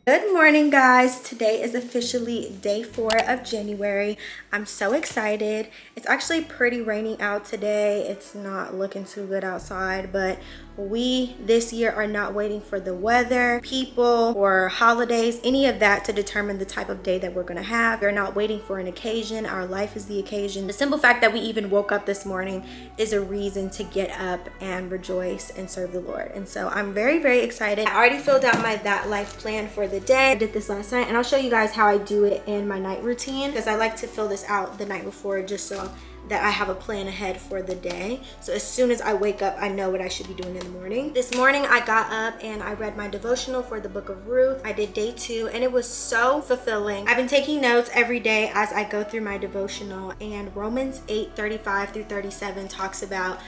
Good morning, guys. Today is officially day 4 of January. I'm so excited. It's actually pretty rainy out today. It's not looking too good outside, but we this year are not waiting for the weather, people, or holidays, any of that to determine the type of day that we're gonna have. We're not waiting for an occasion. Our life is the occasion. The simple fact that we even woke up this morning is a reason to get up and rejoice and serve the Lord. And so I'm very, very excited. I already filled out my That Life plan for the day. I did this last night, and I'll show you guys how I do it in my night routine, because I like to fill this out the night before just so that I have a plan ahead for the day. So as soon as I wake up, I know what I should be doing in the morning. This morning I got up and I read my devotional for the book of Ruth. I did day 2 and it was so fulfilling. I've been taking notes every day as I go through my devotional, and Romans 8:35 through 37 talks about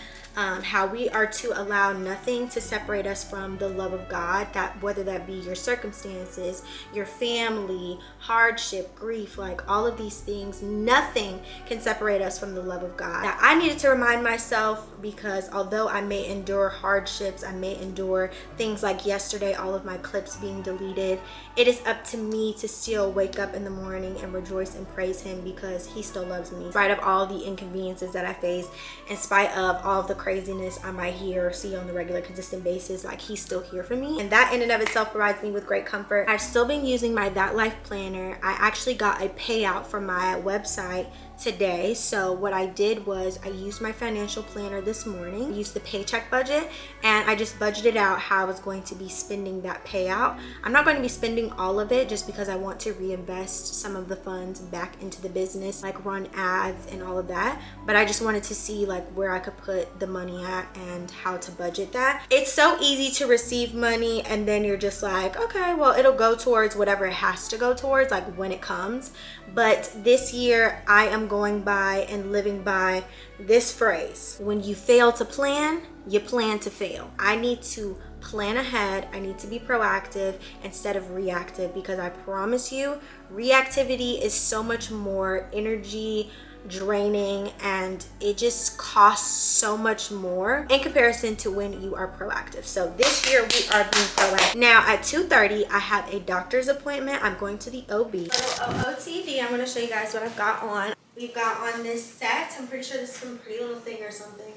how we are to allow nothing to separate us from the love of God, that whether that be your circumstances, your family, hardship, grief, like all of these things, nothing can separate us from the love of God. Now, I needed to remind myself, because although I may endure hardships, I may endure things like yesterday, all of my clips being deleted, it is up to me to still wake up in the morning and rejoice and praise Him, because He still loves me. In spite of all the inconveniences that I face, in spite of all of the craziness I might hear or see on the regular, consistent basis, like He's still here for me. And that in and of itself provides me with great comfort. I've still been using my That Life planner. I actually got a payout from my website today. So what I did was I used my financial planner this morning, used the paycheck budget, and I just budgeted out how I was going to be spending that payout. I'm not going to be spending all of it just because I want to reinvest some of the funds back into the business, like run ads and all of that. But I just wanted to see like where I could put the money at and how to budget that. It's so easy to receive money and then you're just like, okay, well, it'll go towards whatever it has to go towards, like when it comes. But this year I am going by and living by this phrase: when you fail to plan, you plan to fail. I need to plan ahead. I need to be proactive instead of reactive, because I promise you, reactivity is so much more energy draining and it just costs so much more in comparison to when you are proactive. So this year we are being proactive. Now at 2:30 I have a doctor's appointment. I'm going to the OB. OOTD, I'm going to show you guys what I've got on. We've got on this set, I'm pretty sure this is some Pretty Little Thing or something.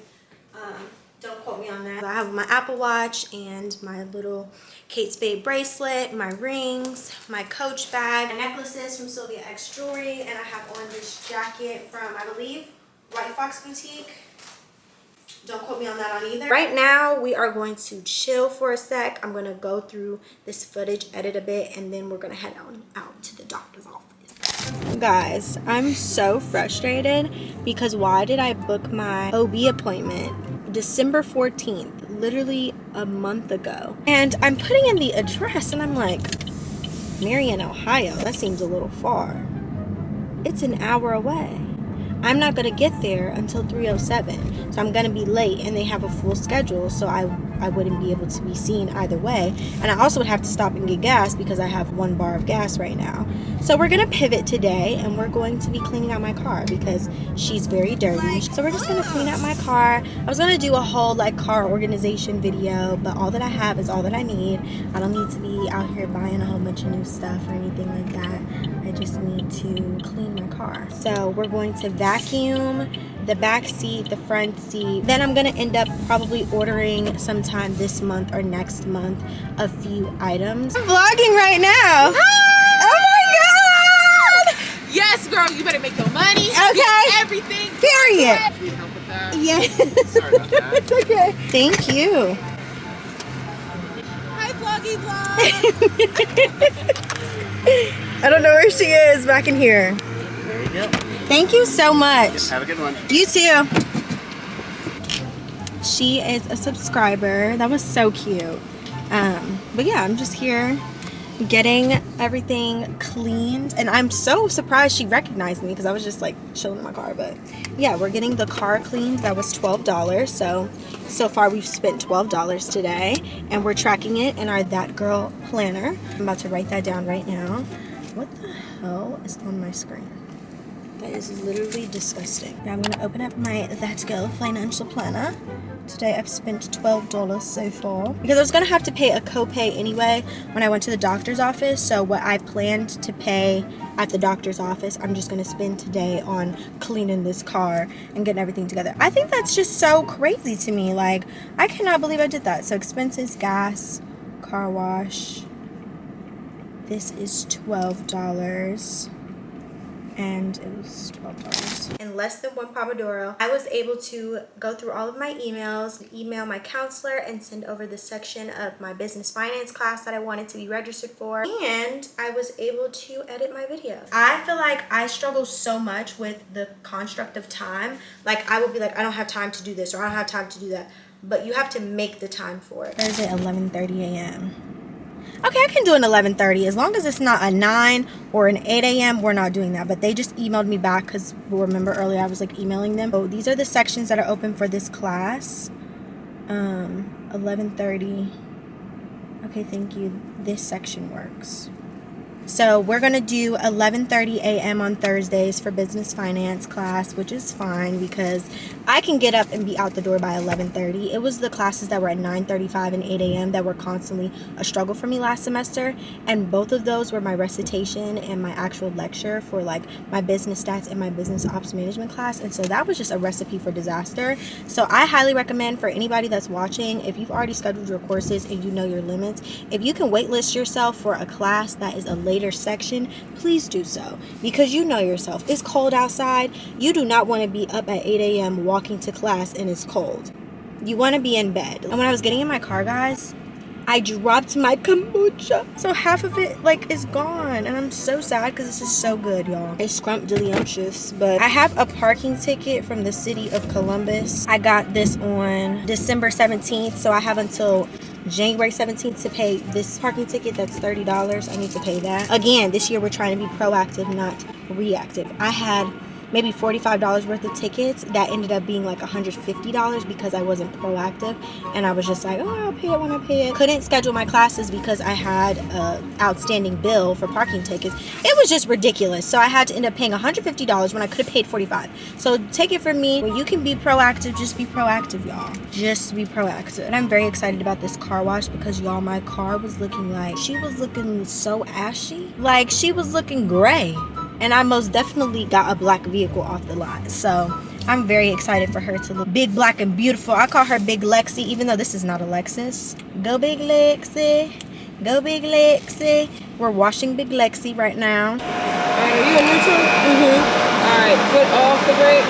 Don't quote me on that. I have my Apple Watch and my little Kate Spade bracelet, my rings, my Coach bag, my necklaces from Sylvia X Jewelry, and I have on this jacket from, I believe, White Fox Boutique. Don't quote me on that either. Right now, we are going to chill for a sec. I'm going to go through this footage, edit a bit, and then we're going to head on out to the doctor's office. Guys, I'm so frustrated because why did I book my OB appointment December 14th, literally a month ago? And I'm putting in the address and I'm like, Marion, Ohio, that seems a little far. It's an hour away. I'm not going to get there until 3:07, so I'm going to be late, and they have a full schedule, so I wouldn't be able to be seen either way. And I also would have to stop and get gas because I have 1 bar of gas right now. So we're going to pivot today, and we're going to be cleaning out my car because she's very dirty. So we're just going to clean out my car. I was going to do a whole like car organization video, but all that I have is all that I need. I don't need to be out here buying a whole bunch of new stuff or anything like that. I just need to clean my car. So we're going to vacuum the back seat, the front seat. Then I'm gonna end up probably ordering sometime this month or next month a few items. I'm vlogging right now. Hi! Oh my God! Yes, girl, you better make your money. Okay. Everything. Period. Can you help with that? Yeah. Sorry about that. It's okay. Thank you. Hi, vloggy vlog. I don't know where she is, but I can hear her. There you go. Thank you so much. Have a good one. You too. She is a subscriber. That was so cute. But yeah, I'm just here getting everything cleaned, and I'm so surprised she recognized me because I was just like chilling in my car. But yeah, we're getting the car cleaned. That was $12. So far we've spent $12 today, and we're tracking it in our That Girl planner. I'm about to write that down right now. What the hell is on my screen? That is literally disgusting. Now I'm going to open up my That Girl financial planner today. I've spent $12 so far because I was gonna have to pay a copay anyway when I went to the doctor's office. So what I planned to pay at the doctor's office, I'm just gonna spend today on cleaning this car and getting everything together. I think that's just so crazy to me. Like, I cannot believe I did that. So expenses, gas, car wash. This is $12. And it was $12. In less than one Pomodoro, I was able to go through all of my emails, email my counselor, and send over the section of my business finance class that I wanted to be registered for. And I was able to edit my videos. I feel like I struggle so much with the construct of time. Like, I will be like, I don't have time to do this, or I don't have time to do that. But you have to make the time for it. Thursday, 11:30 a.m. Okay, I can do an 11:30 as long as it's not a 9 or an 8 a.m. We're not doing that. But they just emailed me back because remember earlier I was like emailing them. Oh, these are the sections that are open for this class. 11:30. Okay, thank you. This section works. So we're going to do 11:30 a.m. on Thursdays for business finance class, which is fine because I can get up and be out the door by 11:30. It was the classes that were at 9:35 and 8 a.m. that were constantly a struggle for me last semester. And both of those were my recitation and my actual lecture for like my business stats and my business ops management class. And so that was just a recipe for disaster. So I highly recommend for anybody that's watching, if you've already scheduled your courses and you know your limits, if you can waitlist yourself for a class that is a later section, please do so, because you know yourself. It's cold outside. You do not want to be up at 8 a.m. walking to class and it's cold. You want to be in bed. And when I was getting in my car, guys, I dropped my kombucha. So half of it like is gone. And I'm so sad because this is so good, y'all. It's scrumptious. But I have a parking ticket from the city of Columbus. I got this on December 17th. So I have until January 17th to pay this parking ticket. That's $30. I need to pay that. Again, this year we're trying to be proactive, not reactive. I had maybe $45 worth of tickets that ended up being like $150 because I wasn't proactive, and I was just like, oh, I'll pay it when I pay it. Couldn't schedule my classes because I had an outstanding bill for parking tickets. It was just ridiculous. So I had to end up paying $150 when I could have paid $45. So take it from me, when you can be proactive, just be proactive, y'all. Just be proactive. And I'm very excited about this car wash because, y'all, my car was looking like, she was looking so ashy. Like, she was looking gray. And I most definitely got a black vehicle off the lot. So I'm very excited for her to look big, black, and beautiful. I call her Big Lexi, even though this is not a Lexus. Go Big Lexi. Go Big Lexi. We're washing Big Lexi right now. Alright, are you in neutral? Mm-hmm. Alright, foot off the brake.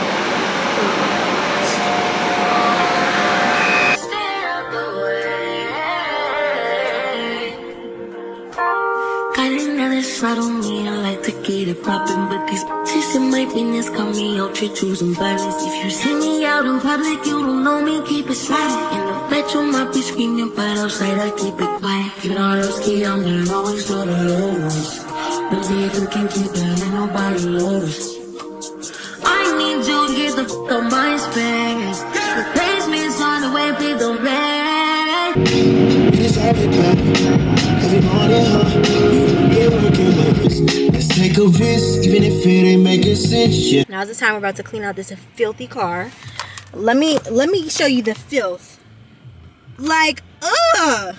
Slide on me, I like to get it poppin', but these bitches in my business call me out to choosing violence. If you see me out in public, you don't know me, keep it silent. In the bedroom, I be screaming, but outside I keep it quiet. You know those key, I'm the always not alone. Maybe if you can keep it, ain't nobody knows. I need you to get the fuck on my space. Replacement's on the way, please don't play. It's every morning, get working like this. Let's take a risk, even if it ain't making sense. Yeah. Now's the time we're about to clean out this filthy car. Let me show you the filth. Like, ugh!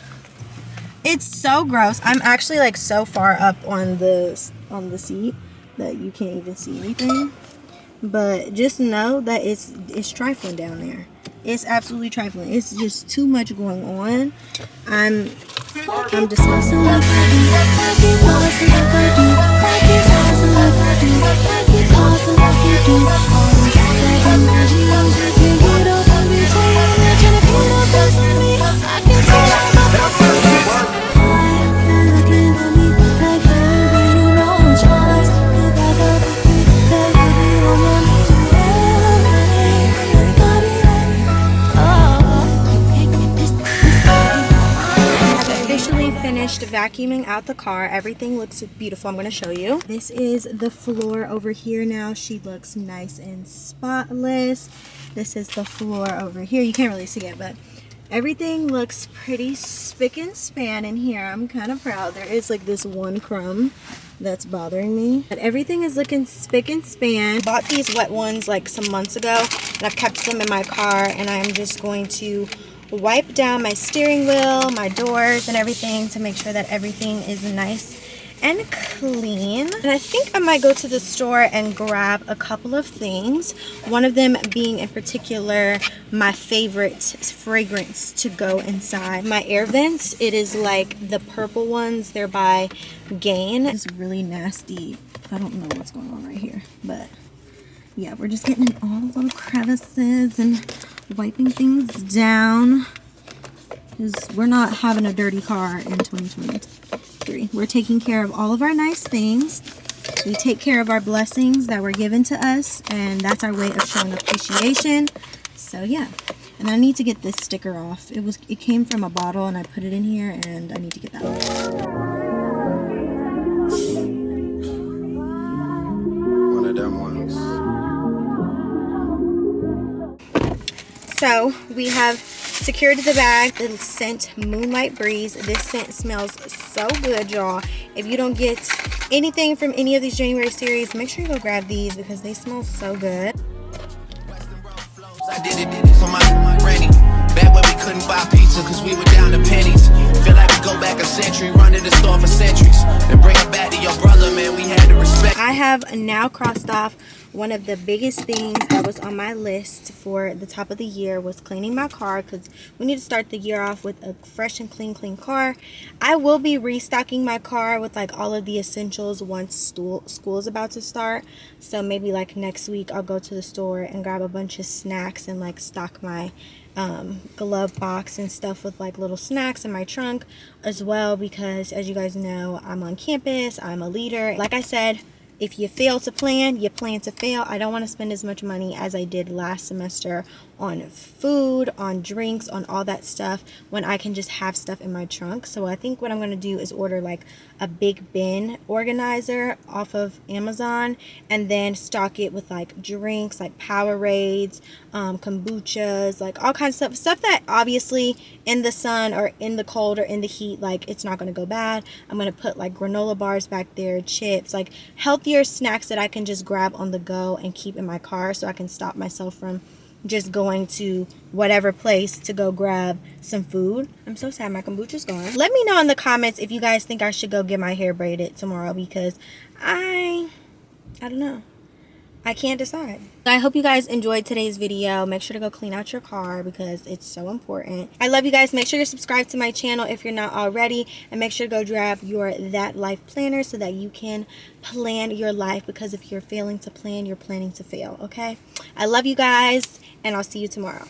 It's so gross. I'm actually like so far up on the seat that you can't even see anything. But just know that it's trifling down there. It's absolutely trifling. It's just too much going on. I'm disgusted. Finished vacuuming out the car. Everything looks beautiful. I'm going to show you. This is the floor over here now. She looks nice and spotless. This is the floor over here. You can't really see it, but everything looks pretty spick and span in here. I'm kind of proud. There is like this one crumb that's bothering me, but everything is looking spick and span. Bought these wet ones like some months ago, and I've kept them in my car, and I'm just going to wipe down my steering wheel, my doors, and everything to make sure that everything is nice and clean. And I think I might go to the store and grab a couple of things. One of them being in particular my favorite fragrance to go inside my air vents. It is like the purple ones. They're by Gain. It's really nasty. I don't know what's going on right here, but yeah, we're just getting in all the little crevices and wiping things down because we're not having a dirty car in 2023. We're taking care of all of our nice things. We take care of our blessings that were given to us, and that's our way of showing appreciation. So yeah, and I need to get this sticker off. It came from a bottle, and I put it in here, and I need to get that off. One of them ones. So we have secured the bag, the scent Moonlight Breeze. This scent smells so good, y'all. If you don't get anything from any of these JanYOUary series, make sure you go grab these because they smell so good. I did it for my granny. Back when we couldn't buy pizza because we were down to pennies. Feel like we go back a century, run in the store for centuries. Then bring it back to your brother, man. We had to respect. I have now crossed off one of the biggest things that was on my list for the top of the year was cleaning my car, because we need to start the year off with a fresh and clean car. I will be restocking my car with like all of the essentials once school is about to start. So maybe like next week I'll go to the store and grab a bunch of snacks and like stock my glove box and stuff with like little snacks in my trunk as well, because as you guys know, I'm on campus, I'm a leader. Like I said, if you fail to plan, you plan to fail. I don't want to spend as much money as I did last semester on food, on drinks, on all that stuff when I can just have stuff in my trunk. So I think what I'm going to do is order like a big bin organizer off of Amazon and then stock it with like drinks like Powerades, kombuchas, like all kinds of stuff that obviously in the sun or in the cold or in the heat, like it's not going to go bad. I'm going to put like granola bars back there, chips, like healthier snacks that I can just grab on the go and keep in my car so I can stop myself from just going to whatever place to go grab some food. I'm so sad my kombucha's gone. Let me know in the comments if you guys think I should go get my hair braided tomorrow, because I don't know. I can't decide. I hope you guys enjoyed today's video. Make sure to go clean out your car because it's so important. I love you guys. Make sure to subscribe to my channel if you're not already, and make sure to go grab your That Life Planner so that you can plan your life, because if you're failing to plan, you're planning to fail, okay? I love you guys, and I'll see you tomorrow.